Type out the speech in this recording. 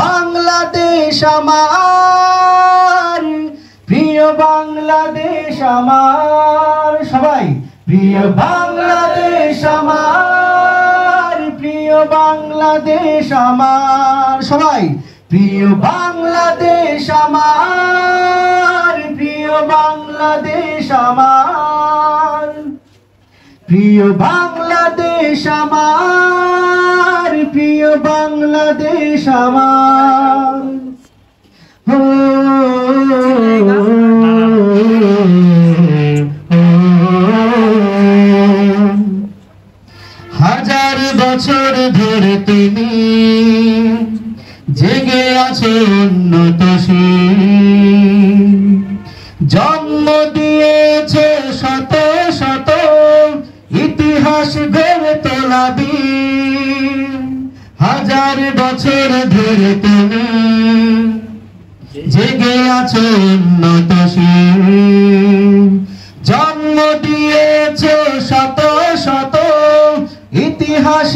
বাংলাদেশ আমার প্রিয় বাংলাদেশ আমার সবাই প্রিয় বাংলাদেশ আমার প্রিয় বাংলাদেশ আমার সবাই প্রিয় বাংলাদেশ আমার প্রিয় বাংলাদেশ আমার প্রিয় বাংলাদেশ আমার প্রিয় বাংলাদেশ আমার হাজার বছর ধরে তুমি জেগে আছো উন্নতশীল জন্ম দিয়েছে শত শত ইতিহাস গড়ে তোলা বীর হাজার বছর ধরে তুমি জেগে আছো উন্নতশীল জন্ম দিয়েছে শত শত ইতিহাস